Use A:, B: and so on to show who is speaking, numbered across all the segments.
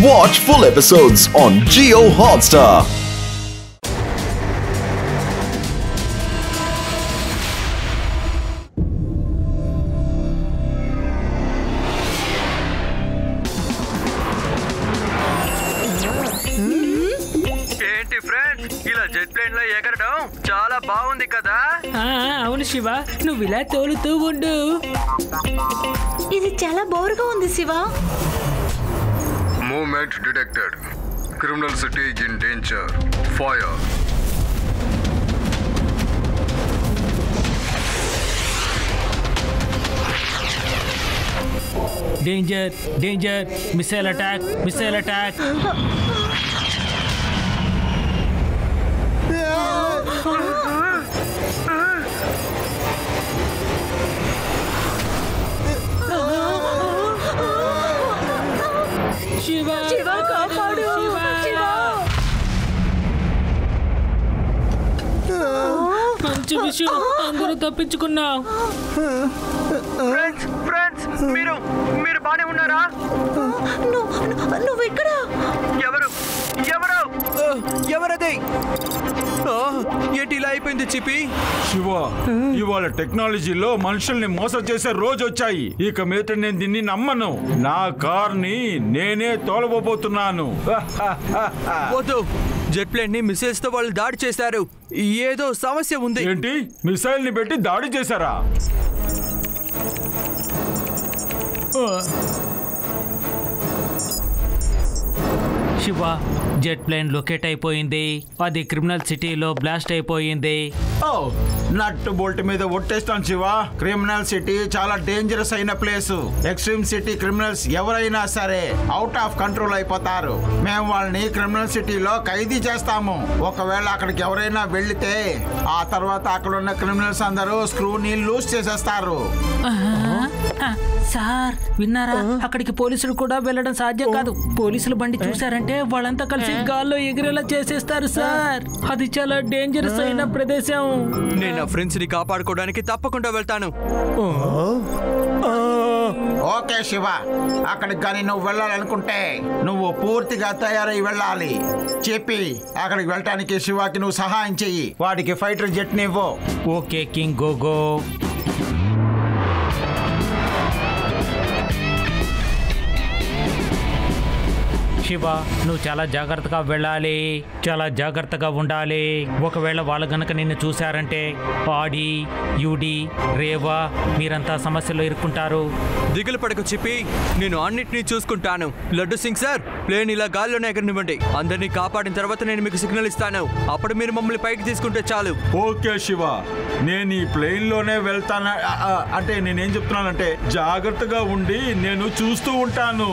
A: Watch full episodes on Jio Hotstar.
B: Jet plane లో ఎగరడం చాలా బాగుంది కదా.
C: అవును శివ, నువ్వు ఇలా తోలుతూ ఉండు.
D: ఇది చాలా బోర్గా ఉంది Shiva.
E: Movement detected. Criminal city in danger. Fire.
C: Danger danger. Missile attack, missile attack. Shiva
D: Shiva కాపాడు.
C: మంచి విషయం, అందరూ తప్పించుకున్నాం.
B: ఫ్రెండ్స్, మీరు బానే ఉన్నారా?
D: నువ్వు ఇక్కడ?
B: ఎవరది? ఏంటి ఇలా అయిపోయింది చిపి?
F: శివ, ఇవాళ టెక్నాలజీలో మనుషుల్ని మోసం చేసే రోజు వచ్చాయి. ఇక మీద నేను దీన్ని నమ్మను. నా కార్ని నేనే తోలబోతున్నాను.
B: వద్దు, జెట్ ప్లేన్ ని మిసైల్స్ తో వాళ్ళు దాడి చేశారు. ఏదో సమస్య ఉంది.
F: ఏంటి, మిసైల్ ని పెట్టి దాడి చేశారా?
C: శివ, జెట్ ప్లేన్ లొకేట్ అయిపోయింది. అది క్రిమినల్ సిటీలో బ్లాస్ట్ అయిపోయింది.
F: ఓ, నట్టు బోల్ట్ మీద ఒట్టేస్తాను శివ. క్రిమినల్ సిటీ చాలా డేంజరస్ అయిన ప్లేస్. ఎక్స్ట్రీమ్ సిటీ క్రిమినల్స్ ఎవరైనా సరే అవుట్ ఆఫ్ కంట్రోల్ అయిపోతారు. మేము వాళ్ళని క్రిమినల్ సిటీలో ఖైదీ చేస్తాము. ఒకవేళ అక్కడికి ఎవరైనా వెళ్తే ఆ తర్వాత అక్కడ ఉన్న క్రిమినల్స్ అందరూ స్క్రూని లూజ్ చేసేస్తారు.
C: సార్ విన్నారా, అక్కడికి పోలీసులు కూడా వెళ్ళడం సాధ్యం కాదు. పోలీసులు బండి చూసారంటే వాళ్ళంతా కలిసి గాల్లో ఎగిరేలా చేసేస్తారు సార్. అది చాలా డేంజరస్ అయిన ప్రదేశం.
B: నేను నా ఫ్రెండ్స్ ని కాపాడుకోవడానికి తప్పకుండా వెళ్తాను.
F: ఓకే శివ, అక్కడికి కానీ నువ్వు వెళ్ళాలనుకుంటే నువ్వు పూర్తిగా తయారై వెళ్ళాలి. చెప్పి అక్కడికి వెళ్ళటానికి శివాకి నువ్వు సహాయం చెయ్యి. వాడికి ఫైటర్ జెట్ నివ్వు.
C: Okay king Gogo. శివ, నువ్వు చాలా జాగ్రత్తగా వెళ్ళాలి, చాలా జాగ్రత్తగా ఉండాలి. ఒకవేళ వాళ్ళు గనక నిన్ను చూశారంటే ఆడి, యూడి, రేవా మీరంతా సమస్యలో ఇరుక్కుంటారు.
B: దిగులు పడకు చిప్పి, నేను అన్నిటినీ చూసుకుంటాను. లడ్డు సింగ్ సార్, ప్లేన్ ఇలా గాల్లోనే ఎగరనివ్వండి. అందరినీ కాపాడిన తర్వాత నేను మీకు సిగ్నల్ ఇస్తాను. అప్పుడు మీరు మమ్మల్ని పైకి తీసుకుంటే చాలు.
F: ఓకే శివ, నేను ఈ ప్లేన్ లోనే వెళ్తాను. అంటే నేనేం చెప్తున్నానంటే జాగ్రత్తగా ఉండి నేను చూస్తూ ఉంటాను.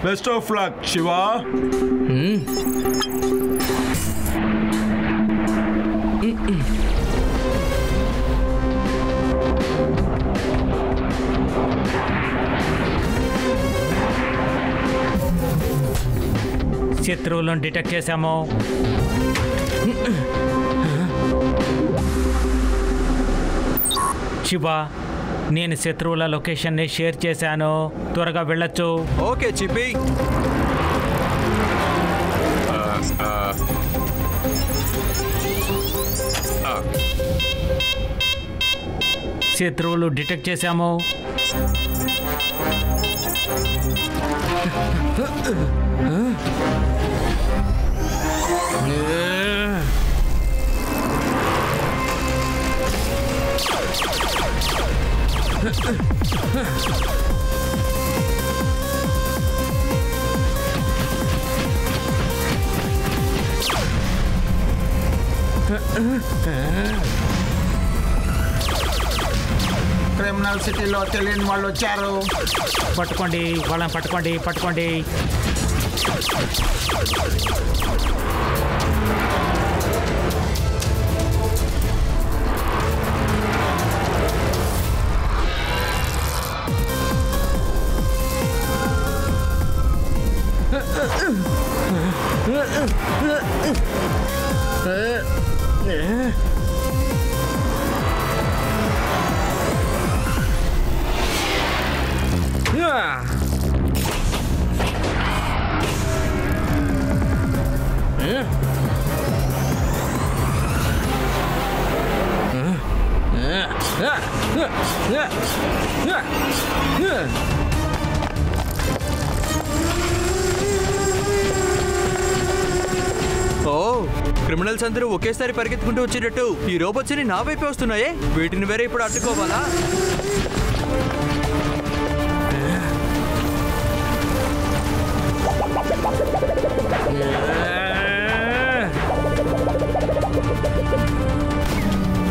F: Best of luck Shiva.
C: శత్రువులను డిటెక్ట్ చేశాము. శివ, నేను శత్రువుల లొకేషన్ని షేర్ చేశాను. త్వరగా వెళ్ళొచ్చు.
B: ఓకే చిప్పి.
C: శత్రువులు డిటెక్ట్ చేశాము.
F: క్రిమినల్ సిటీలో తెలియని వాళ్ళు వచ్చారు.
C: పట్టుకోండి, వాళ్ళని పట్టుకోండి, పట్టుకోండి.
B: క్రిమినల్స్ అందరూ ఒకేసారి పరిగెత్తుకుంటూ వచ్చేటట్టు ఈ రోబోట్స్ ని నా వైపే వస్తున్నాయే. వీటిని వేరే ఇప్పుడు అడ్డుకోవాలా?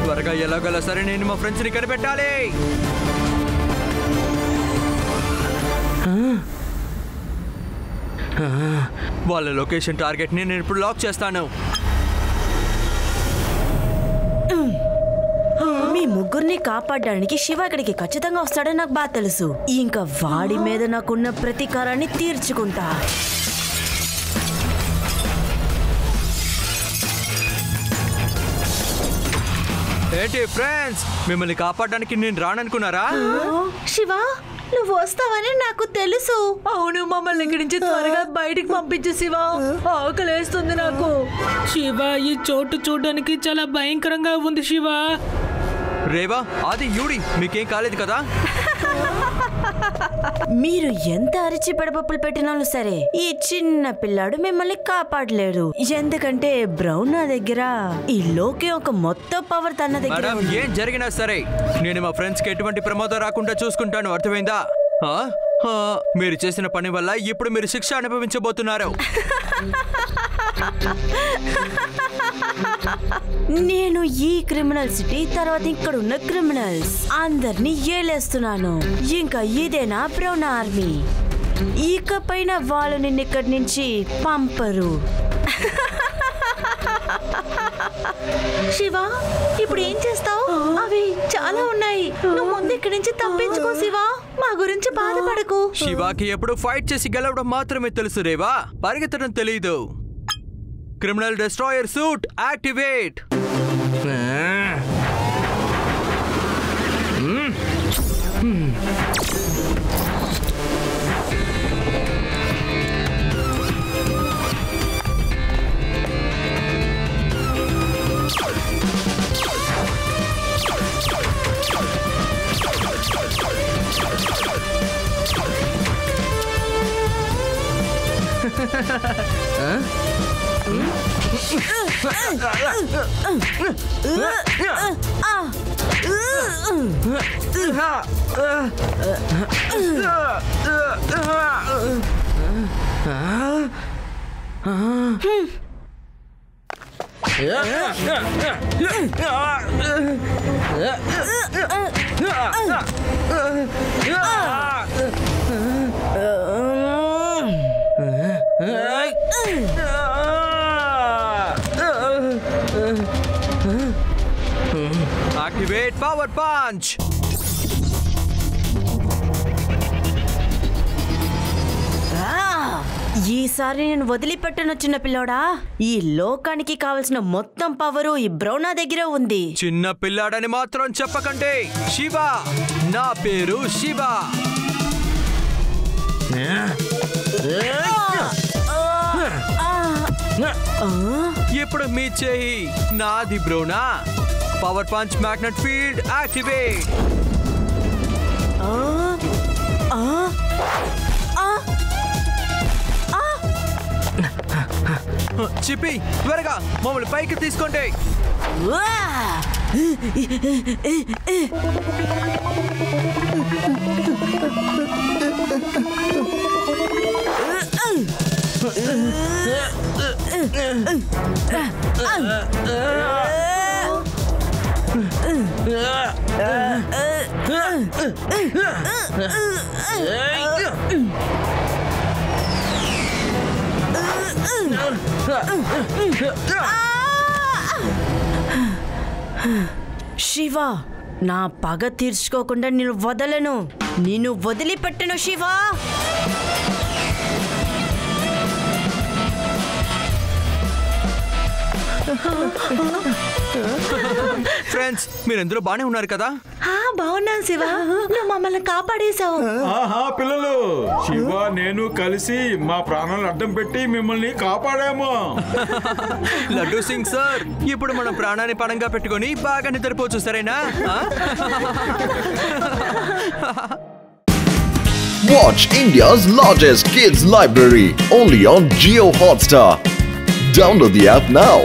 B: త్వరగా ఎలాగోలా సరే నేను మా ఫ్రెండ్స్ ని కనిపెట్టాలి. వాళ్ళ లొకేషన్ టార్గెట్ ని నేను ఇప్పుడు లాక్ చేస్తాను.
D: మీ ముగ్గురిని కాపాడడానికి శివ ఇక్కడికి ఖచ్చితంగా వస్తాడని నాకు బాగా తెలుసు. ఇంకా వాడి మీద నాకున్న ప్రతీకారాన్ని తీర్చుకుంటా.
B: ఏంటి ఫ్రెండ్స్, మిమ్మల్ని కాపాడడానికి నేను రాననుకున్నారా?
D: శివ, నువ్వు వస్తావని నాకు తెలుసు.
G: అవును, మమ్మల్ని ఇక్కడి నుంచి త్వరగా బయటికి పంపించు శివ. ఆకలేస్తుంది నాకు.
C: శివ, ఈ చోటు చూడడానికి చాలా భయంకరంగా ఉంది శివ.
B: రేవా, అది యూడి, మీకేం కాలేదు కదా?
D: మీరు ఎంత అరిచి పెడపప్పులు పెట్టినాను సరే, ఈ చిన్న పిల్లాడు మిమ్మల్ని కాపాడలేడు. ఎందుకంటే బ్రౌన్ నా దగ్గర ఈ లోకే ఒక మొత్తం పవర్ తన దగ్గర.
B: ఏం జరిగినా సరే నేను మా ఫ్రెండ్స్ కి ఎటువంటి ప్రమాదం రాకుండా చూసుకుంటాను, అర్థమైందా? మీరు చేసిన పని వల్ల ఇప్పుడు మీరు శిక్ష అనుభవించబోతున్నారు.
D: నేను ఈ క్రిమినల్ సిటీ తర్వాత ఇక్కడ ఉన్న క్రిమినల్స్ అందరినీ ఏలేస్తున్నాను. ఇంకా ఇదేనా బ్రౌన్ ఆర్మీ? ఇకపైన వాళ్ళు నిన్ను ఇక్కడి నుంచి పంపరు. శివ, ఇప్పుడు ఏం చేస్తావు? అవి చాలా ఉన్నాయి. నువ్వు ముందు ఇక్కడి నుంచి తప్పించుకో శివ. మా గురించి బాధపడకు.
B: శివాకి ఎప్పుడు ఫైట్ చేసి గెలవడం మాత్రమే తెలుసు రేవా, పరిగెత్తడం తెలీదు. Criminal destroyer suit activate. Activate power punch.
D: ఈసారి నేను వదిలిపెట్టను చిన్న పిల్లోడా. ఈ లోకానికి కావలసిన మొత్తం పవరు ఈ బ్రౌనా దగ్గర ఉంది.
B: చిన్న పిల్లాడని మాత్రం చెప్పకండి. శివ, నా పేరు శివ. ఇప్పుడు మీ చేయి నాది బ్రౌనా. Power punch magnet field activate. Chippi, త్వరగా మమ్మల్ని పైకి తీసుకోండి.
D: శివ, నా పగ తీర్చుకోకుండా నేను వదలను. నిన్ను వదిలిపెట్టను శివ.
B: ఫ్రెండ్స్, మీరందరూ బానే ఉన్నారు కదా?
D: బాగున్నాను శివ, నువ్వు మమ్మల్ని కాపాడేశావు.
F: పిల్లలు, శివ నేను కలిసి మా ప్రాణాలు అడ్డం పెట్టి మిమ్మల్ని కాపాడాము.
B: లడ్డూ సింగ్ సార్, ఇప్పుడు మన ప్రాణాన్ని పణంగా పెట్టుకొని బాగా నిద్రపోవచ్చు, సరేనా?
A: Watch India's largest kids library only on Jio Hotstar. Download the app now.